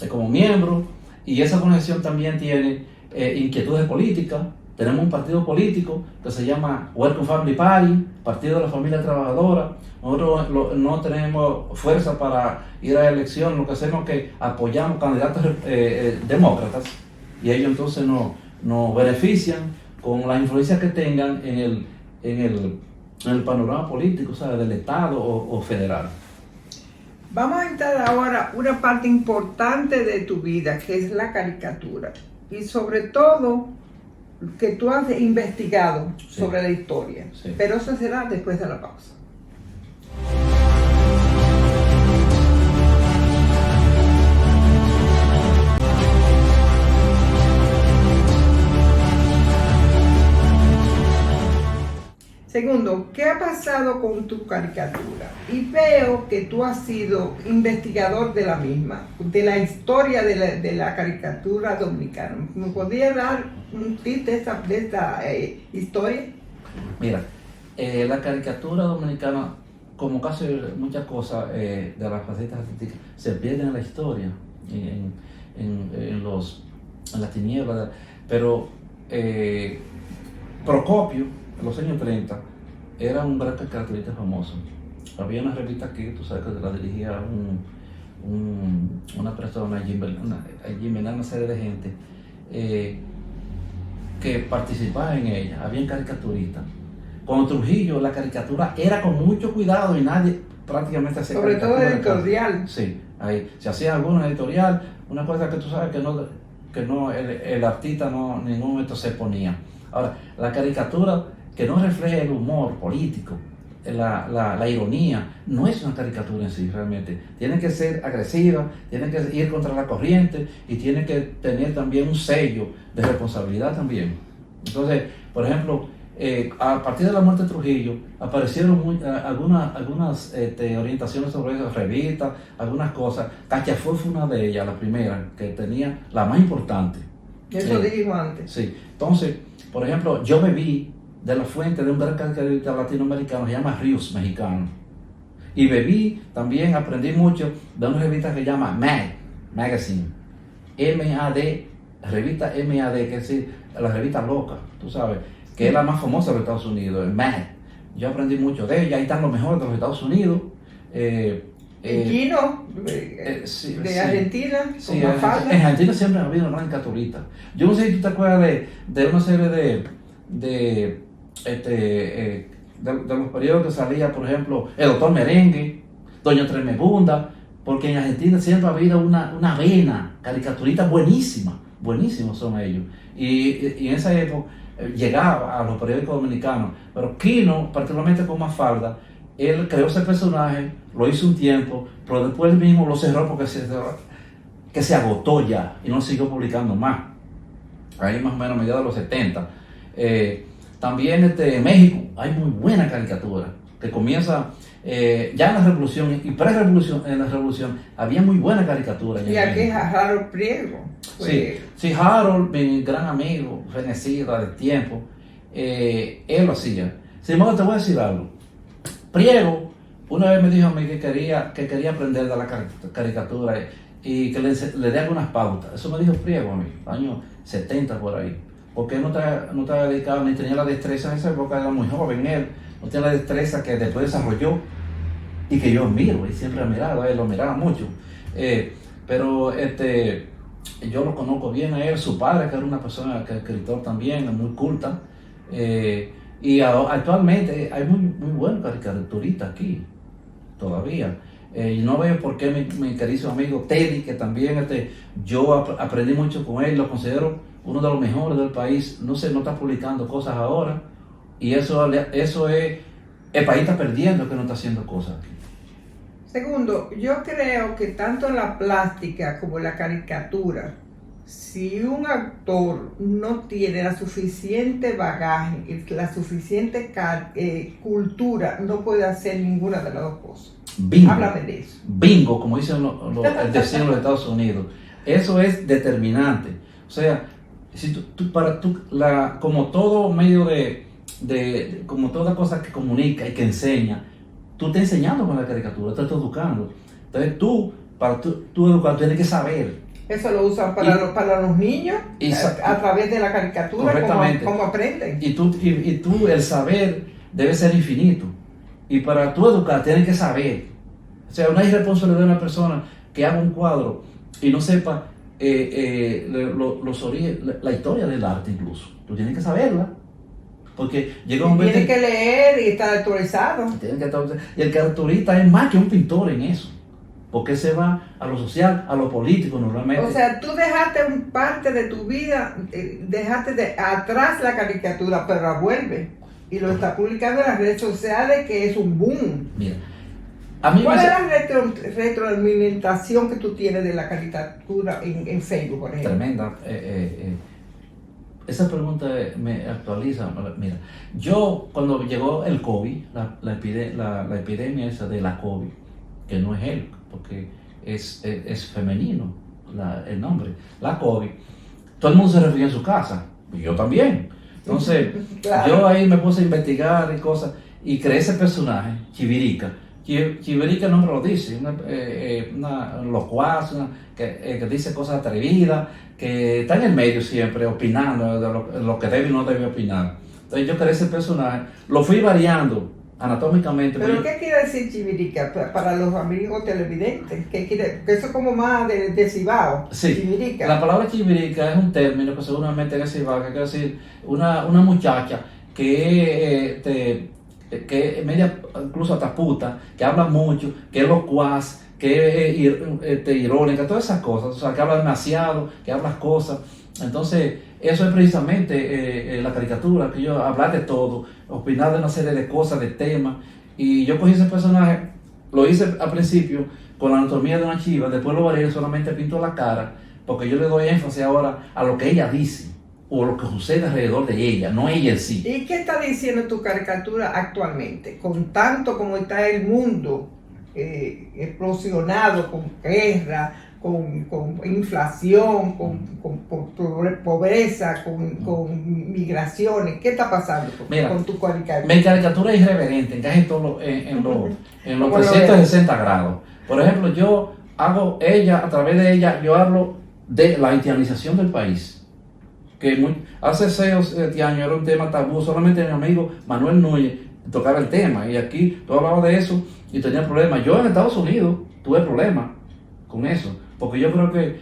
como miembro, y esa organización también tiene inquietudes políticas. Tenemos un partido político que se llama Welcome Family Party, Partido de la Familia Trabajadora. Nosotros no tenemos fuerza para ir a la elección, lo que hacemos es que apoyamos candidatos demócratas, y ellos entonces nos benefician con la influencia que tengan en el panorama político, ¿sabes?, del Estado o federal. Vamos a entrar ahora a una parte importante de tu vida, que es la caricatura. Y sobre todo, que tú has investigado sobre la historia. Sí. Pero eso será después de la pausa. Segundo, ¿qué ha pasado con tu caricatura? Y veo que tú has sido investigador de la misma, de la historia de la caricatura dominicana. ¿Me podrías dar un tip de esta historia? Mira, la caricatura dominicana, como casi muchas cosas de las facetas artísticas, se pierden en la historia. en las tinieblas. Pero Procopio, en los años 30, era un gran caricaturista famoso. Había una revista aquí, tú sabes que la dirigía una persona, allí en una serie de gente que participaba en ella. Había caricaturistas. Con Trujillo la caricatura era con mucho cuidado y nadie prácticamente hacía sobre todo caricatura. editorial. Sí, ahí se hacía alguna editorial, una cosa que tú sabes que no el artista no en ningún momento se ponía. Ahora, la caricatura que no refleja el humor político, la ironía, no es una caricatura en sí realmente. Tiene que ser agresiva, tiene que ir contra la corriente y tiene que tener también un sello de responsabilidad también. Entonces, por ejemplo, a partir de la muerte de Trujillo aparecieron algunas orientaciones sobre eso, revistas, algunas cosas. Cachafú fue una de ellas, la primera, que tenía la más importante. Eso dijo antes. Sí, entonces, por ejemplo, yo bebí de la fuente de un gran caricaturista latinoamericano, se llama Ríos Mexicano. Y bebí, también aprendí mucho de una revista que se llama Magazine, M-A-D, revista M-A-D, que es decir, la revista loca, tú sabes, que es la más famosa de los Estados Unidos, el Mad. Yo aprendí mucho de ella, ahí están los mejores de los Estados Unidos. Gino, sí, de sí. Argentina, Sí, con Mafalda. en Argentina siempre ha habido una gran caricaturista. Yo no sé si tú te acuerdas de una serie de los periodos que salía, por ejemplo, el Doctor Merengue, Doña Tremebunda, porque en Argentina siempre ha habido una vena caricaturista buenísima, buenísimos son ellos. Y en esa época llegaba a los periódicos dominicanos, pero Quino, particularmente con Mafalda, él creó ese personaje, lo hizo un tiempo, pero después él mismo lo cerró porque se agotó ya y no siguió publicando más. Ahí más o menos a mediados de los 70. También en México hay muy buena caricatura, que comienza ya en la revolución y pre-revolución. En la revolución había muy buena caricatura. Y aquí es Harold Priego. Sí, Harold, mi gran amigo, fenecido de tiempo, él lo hacía. Sin embargo, te voy a decir algo. Priego una vez me dijo a mí que quería aprender de la caricatura y que le dé algunas pautas. Eso me dijo Priego a mí, años 70 por ahí. Porque él no estaba dedicado ni tenía la destreza en esa época, era muy joven él, no tenía la destreza que después desarrolló y que yo admiro, y siempre he admirado a él, lo admiraba mucho. Pero yo lo conozco bien a él, su padre, que era una persona, que escritor también, muy culta. Y actualmente hay muy buenos caricaturistas aquí, todavía. Y no veo por qué mi querido amigo Teddy, que también yo aprendí mucho con él, lo considero uno de los mejores del país, no está publicando cosas ahora, y eso es, el país está perdiendo que no está haciendo cosas aquí. Segundo, yo creo que tanto en la plástica como en la caricatura, si un actor no tiene la suficiente bagaje y la suficiente cultura, no puede hacer ninguna de las dos cosas. Bingo. Háblame de eso. Bingo, como dicen el decían los Estados Unidos. Eso es determinante. O sea, si como todo medio como toda cosa que comunica y que enseña, tú estás enseñando con la caricatura, te estás educando. Entonces para tú educar, tienes que saber. Eso lo usan para los niños a través de la caricatura, como aprenden. Y tú, el saber debe ser infinito. Y para tú educar, tienes que saber. O sea, una irresponsabilidad de una persona que haga un cuadro y no sepa la historia del arte incluso. Tú tienes que saberla. Porque llega un momento... Tienes que leer y estar actualizado. Y el caricaturista es más que un pintor en eso. Porque se va a lo social, a lo político normalmente. O sea, tú dejaste parte de tu vida, dejaste atrás la caricatura, pero la vuelve. Y lo está publicando en las redes sociales, que es un boom. Mira, ¿cuál es la retroalimentación que tú tienes de la caricatura en Facebook, por ejemplo? Tremenda. Esa pregunta me actualiza. Mira, yo cuando llegó el COVID, la epidemia esa de la COVID, que no es él, porque es femenino el nombre, la COVID, todo el mundo se refugió en su casa, y yo también. Entonces, claro. Yo ahí me puse a investigar y cosas, y creé ese personaje, Chivirica, Chivirica el nombre lo dice, una locuaz, que dice cosas atrevidas, que está en el medio siempre, opinando de lo que debe y no debe opinar. Entonces yo creé ese personaje, lo fui variando anatómicamente. ¿Pero qué quiere decir Chivirica para los amigos televidentes? Que eso es como más de Cibao, sí, Chivirica. La palabra chivirica es un término que seguramente es Cibao, que quiere decir una muchacha que es media, incluso hasta puta, que habla mucho, que es locuaz, que es irónica, todas esas cosas, o sea, que habla demasiado, que habla cosas. Entonces, eso es precisamente la caricatura, que yo hablar de todo, opinar de una serie de cosas, de temas, y yo cogí ese personaje, lo hice al principio con la anatomía de una chiva, después lo varié, solamente pinto la cara, porque yo le doy énfasis ahora a lo que ella dice, o lo que sucede alrededor de ella, no ella en sí. ¿Y qué está diciendo tu caricatura actualmente? Con tanto como está el mundo explosionado, con guerra, con inflación, con pobreza, con migraciones. ¿Qué está pasando con tu caricatura? Mi caricatura es irreverente, encaje todo en los 360 grados. Por ejemplo, yo hago a través de ella, yo hablo de la haitianización del país. Que hace 6 o 7 años era un tema tabú, solamente mi amigo Manuel Núñez tocaba el tema, y aquí tú hablabas de eso y tenía problemas. Yo en Estados Unidos tuve problemas con eso, porque yo creo que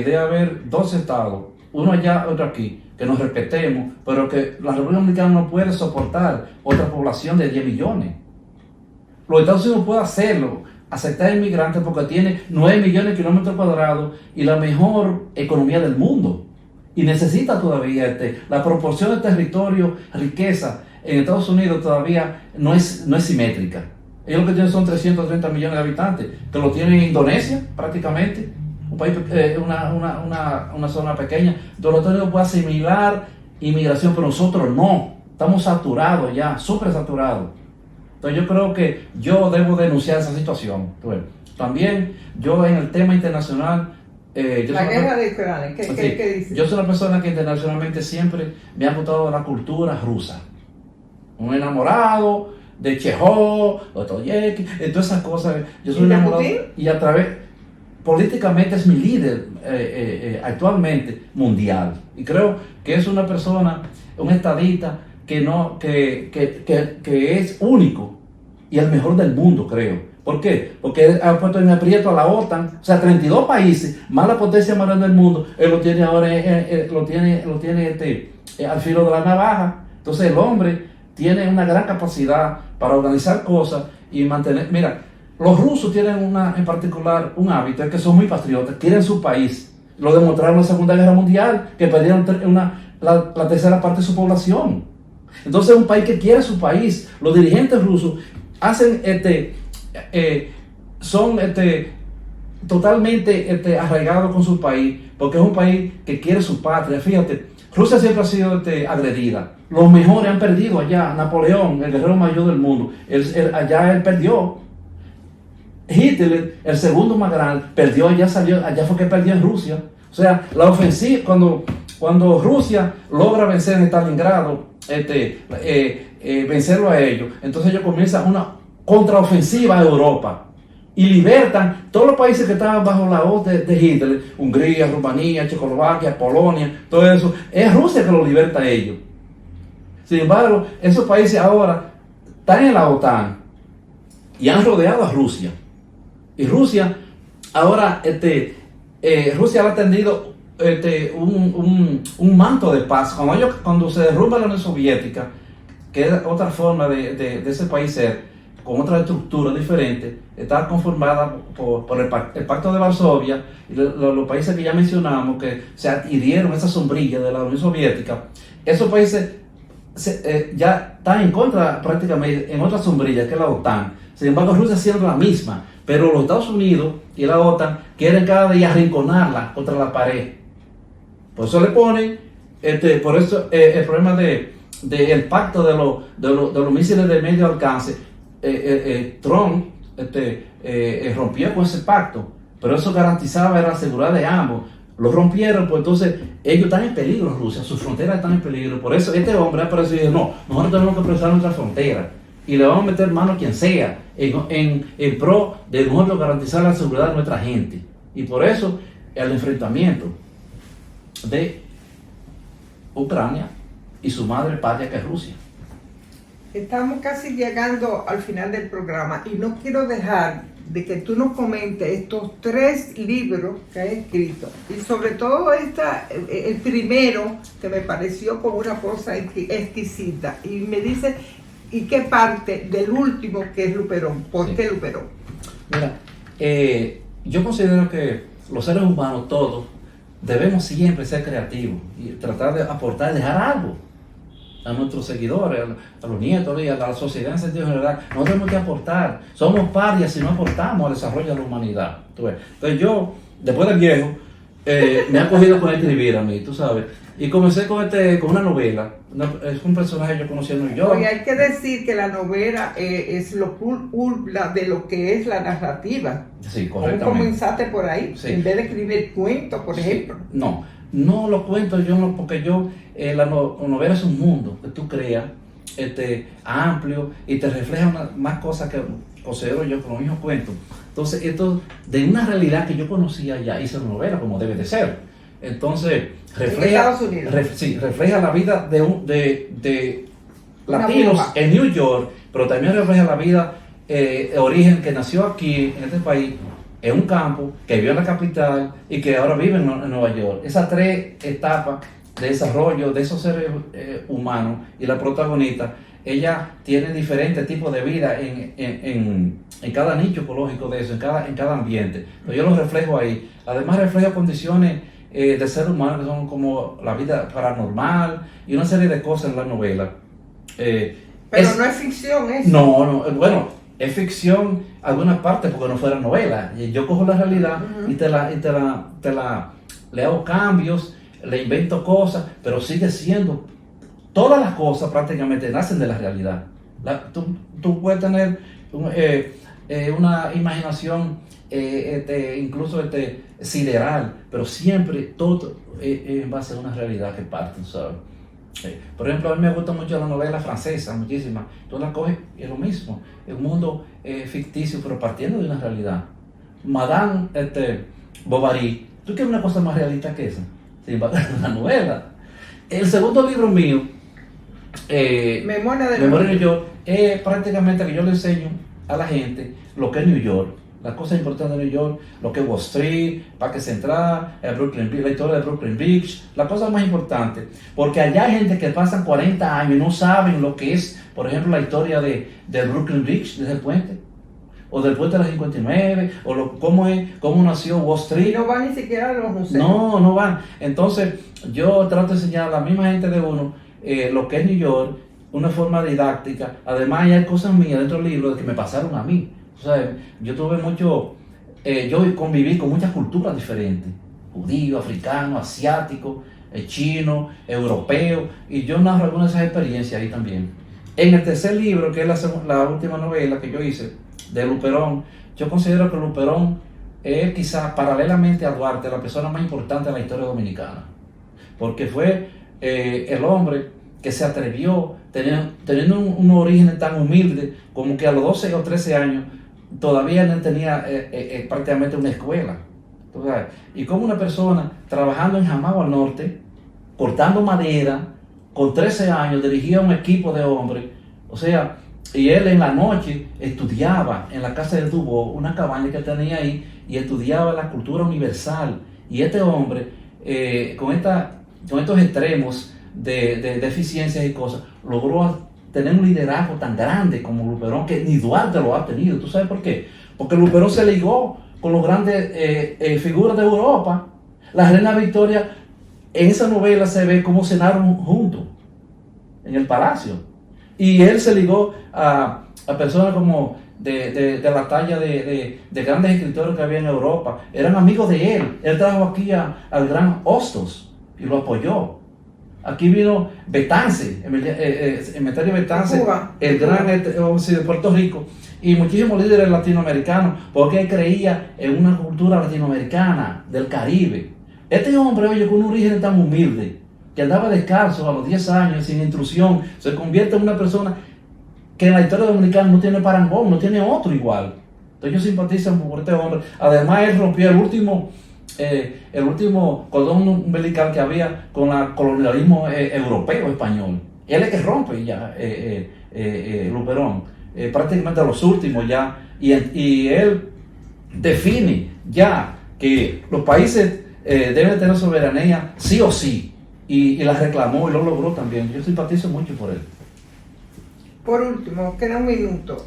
debe haber 2 estados, uno allá, otro aquí, que nos respetemos, pero que la República Dominicana no puede soportar otra población de 10 millones. Los Estados Unidos pueden hacerlo, aceptar inmigrantes, porque tiene 9 millones de kilómetros cuadrados y la mejor economía del mundo. Y necesita todavía la proporción de territorio, riqueza en Estados Unidos todavía no es simétrica. Ellos lo que tienen son 330 millones de habitantes, que lo tiene Indonesia prácticamente, un país, una zona pequeña, donde Estados Unidos puede asimilar inmigración, pero nosotros no, estamos saturados ya, súper saturados. Entonces yo creo que yo debo denunciar esa situación. Bueno, también yo en el tema internacional, la guerra de Ucrania, ¿qué dice? Yo soy una persona que internacionalmente siempre me ha gustado la cultura rusa. Un enamorado de Chekhov, Dostoyevsky, de todas esas cosas. Yo soy un enamorado. Y a través, políticamente es mi líder actualmente mundial. Y creo que es una persona, un estadista que es único y el mejor del mundo, creo. ¿Por qué? Porque ha puesto en aprieto a la OTAN, o sea, 32 países, más la potencia más grande del mundo, él lo tiene ahora, lo tiene al filo de la navaja. Entonces el hombre tiene una gran capacidad para organizar cosas y mantener. Mira, los rusos tienen en particular un hábito, es que son muy patriotas, quieren su país. Lo demostraron en la Segunda Guerra Mundial, que perdieron la tercera parte de su población. Entonces es un país que quiere su país. Los dirigentes rusos hacen son totalmente arraigados con su país, porque es un país que quiere su patria. Fíjate, Rusia siempre ha sido agredida. Los mejores han perdido allá. Napoleón, el guerrero mayor del mundo, allá él perdió. Hitler, el segundo más grande, perdió, allá fue que perdió en Rusia. O sea, la ofensiva, cuando Rusia logra vencer en Stalingrado, vencerlo a ellos, entonces ellos comienzan una contraofensiva a Europa y libertan todos los países que estaban bajo la hoz de Hitler, Hungría, Rumanía, Checoslovaquia, Polonia, todo eso. Es Rusia que lo liberta a ellos. Sin embargo, esos países ahora están en la OTAN y han rodeado a Rusia. Y Rusia ahora, Rusia ha tendido un manto de paz. Cuando se derrumba la Unión Soviética, que es otra forma de ese país ser, con otra estructura diferente, está conformada por el Pacto de Varsovia y los países que ya mencionamos, que se adhirieron a esa sombrilla de la Unión Soviética. Esos países ya están en contra prácticamente en otra sombrilla, que es la OTAN. Sin embargo, Rusia siendo la misma, pero los Estados Unidos y la OTAN quieren cada día arrinconarla contra la pared. Por eso le ponen, por eso el problema del pacto de los misiles de medio alcance. Trump rompió con ese pacto, pero eso garantizaba la seguridad de ambos. Lo rompieron, pues entonces ellos están en peligro, Rusia, sus fronteras están en peligro. Por eso este hombre ha aparecido y dice: no, nosotros tenemos que preservar nuestra frontera. y le vamos a meter mano a quien sea en pro de nosotros garantizar la seguridad de nuestra gente. Y por eso el enfrentamiento de Ucrania y su madre patria, que es Rusia. Estamos casi llegando al final del programa y no quiero dejar de que tú nos comentes estos 3 libros que has escrito y sobre todo el primero que me pareció como una cosa exquisita y me dice y qué parte del último que es Luperón. ¿Por qué Luperón? Mira, yo considero que los seres humanos todos debemos siempre ser creativos y tratar de aportar, dejar algo a nuestros seguidores, a los nietos y a la sociedad en sentido general. No tenemos que aportar, somos parias si no aportamos al desarrollo de la humanidad. Entonces yo, después de viejo, me ha cogido con escribir a mí, tú sabes, y comencé con una novela. Es un personaje que yo conocí en New York. Oye, hay que decir que la novela es lo de lo que es la narrativa. Sí, correctamente. ¿Cómo comenzaste por ahí? Sí. En vez de escribir cuentos, por ejemplo. No lo cuento yo, porque la novela es un mundo que tú creas amplio y te refleja más cosas que considero yo con los mismos cuentos. Entonces, esto de una realidad que yo conocía ya, hice una novela como debe de ser. Entonces, refleja la vida de latinos en New York, pero también refleja la vida de origen que nació aquí en este país, en un campo, que vivió en la capital y que ahora vive en Nueva York. Esas 3 etapas de desarrollo de esos seres humanos y la protagonista, ella tiene diferentes tipos de vida en cada nicho ecológico de eso, en cada ambiente. Pero yo lo reflejo ahí. Además refleja condiciones de ser humano que son como la vida paranormal y una serie de cosas en la novela. Pero no es ficción eso. No, bueno, es ficción alguna parte porque no fuera novela. Yo cojo la realidad y te la le hago cambios, le invento cosas, pero sigue siendo, todas las cosas prácticamente nacen de la realidad. Tú puedes tener una imaginación incluso sideral, pero siempre todo en base a una realidad que parte, ¿sabes? Por ejemplo, a mí me gusta mucho la novela francesa, muchísima. Tú la coges y es lo mismo, es un mundo ficticio, pero partiendo de una realidad. Madame Bovary, ¿tú quieres una cosa más realista que esa? Sin embargo, una novela. El segundo libro mío, Memoria de New York, es prácticamente que yo le enseño a la gente lo que es New York, las cosas importantes de New York, lo que es Wall Street, Parque Central, la historia de Brooklyn Bridge, las cosas más importantes, porque allá hay gente que pasan 40 años y no saben lo que es, por ejemplo, la historia de Brooklyn Bridge, de ese puente, o del puente de la 59, o cómo nació Wall Street. Y no van ni siquiera a los museos. No van. Entonces, yo trato de enseñar a la misma gente de uno lo que es New York, una forma didáctica. Además, hay cosas mías dentro del libro que me pasaron a mí. O sea, yo tuve yo conviví con muchas culturas diferentes, judío, africano, asiático, chino, europeo, y yo narro algunas de esas experiencias ahí también. En el tercer libro, que es la última novela que yo hice, de Luperón, yo considero que Luperón es quizás paralelamente a Duarte la persona más importante de la historia dominicana, porque fue el hombre que se atrevió, teniendo un origen tan humilde, como que a los 12 o 13 años todavía no tenía prácticamente una escuela. Entonces, y como una persona trabajando en Jamao al norte, cortando madera, con 13 años dirigía un equipo de hombres, o sea, y él en la noche estudiaba en la casa de Dubó, una cabaña que tenía ahí, y estudiaba la cultura universal. Y este hombre, con estos extremos de deficiencias y cosas, logró tener un liderazgo tan grande como Luperón, que ni Duarte lo ha tenido. ¿Tú sabes por qué? Porque Luperón se ligó con los grandes figuras de Europa. La reina Victoria, en esa novela se ve cómo cenaron juntos en el palacio. Y él se ligó a personas como de la talla de grandes escritores que había en Europa. Eran amigos de él. Él trajo aquí al gran Hostos y lo apoyó. Aquí vino Betance, Emeterio Betance, el gran de Puerto Rico, y muchísimos líderes latinoamericanos, porque él creía en una cultura latinoamericana del Caribe. Este hombre, oye, con un origen tan humilde, que andaba descalzo a los 10 años, sin instrucción, se convierte en una persona que en la historia dominicana no tiene parangón, no tiene otro igual. Entonces yo simpatizo por este hombre. Además, él rompió el último cordón umbilical que había con el colonialismo europeo, español. Él es que rompe ya, Luperón, prácticamente los últimos ya, y él define ya que los países deben tener soberanía sí o sí, y la reclamó y lo logró también. Yo simpatizo mucho por él. Por último, queda un minuto.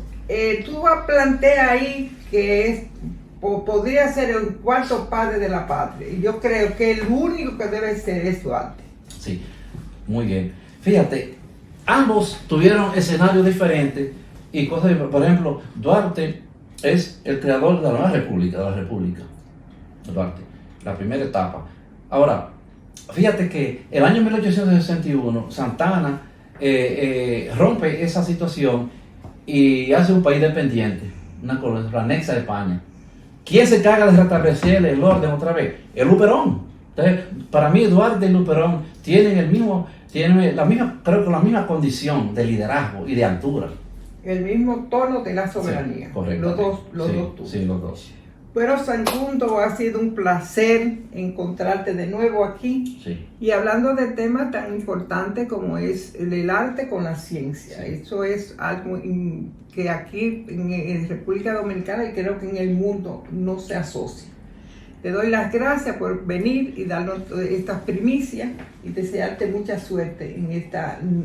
Tú planteas ahí que podría ser el cuarto padre de la patria, y yo creo que el único que debe ser es Duarte. Sí, muy bien. Fíjate, ambos tuvieron escenarios diferentes y cosas, por ejemplo, Duarte es el creador de la nueva república, Duarte, la primera etapa. Ahora, fíjate que el año 1861 Santana rompe esa situación y hace un país dependiente, una colonia, la anexa de España. ¿Quién se encarga de restablecer el orden otra vez? El Luperón. Entonces, para mí, Duarte y Luperón tienen la misma condición de liderazgo y de altura. El mismo tono de la soberanía. Sí, correcto. Los dos tú. Sí, los dos. Pero Sangundo, ha sido un placer encontrarte de nuevo aquí. Sí. Y hablando de temas tan importantes como es el arte con la ciencia. Sí. Eso es algo que aquí en República Dominicana y creo que en el mundo no se asocia. Te doy las gracias por venir y darnos estas primicias y desearte mucha suerte en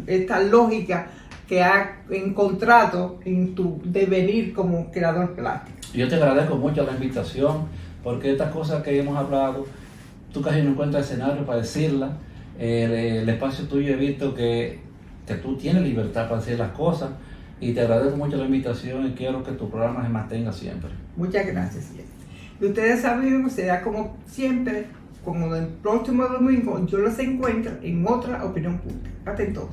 esta lógica que has encontrado en tu devenir como creador plástico. Yo te agradezco mucho la invitación, porque estas cosas que hemos hablado, tú casi no encuentras escenario para decirlas. El espacio tuyo he visto que tú tienes libertad para decir las cosas, y te agradezco mucho la invitación y quiero que tu programa se mantenga siempre. Muchas gracias. Y ustedes saben, será como siempre, como el próximo domingo, yo los encuentro en otra opinión pública. Atentos.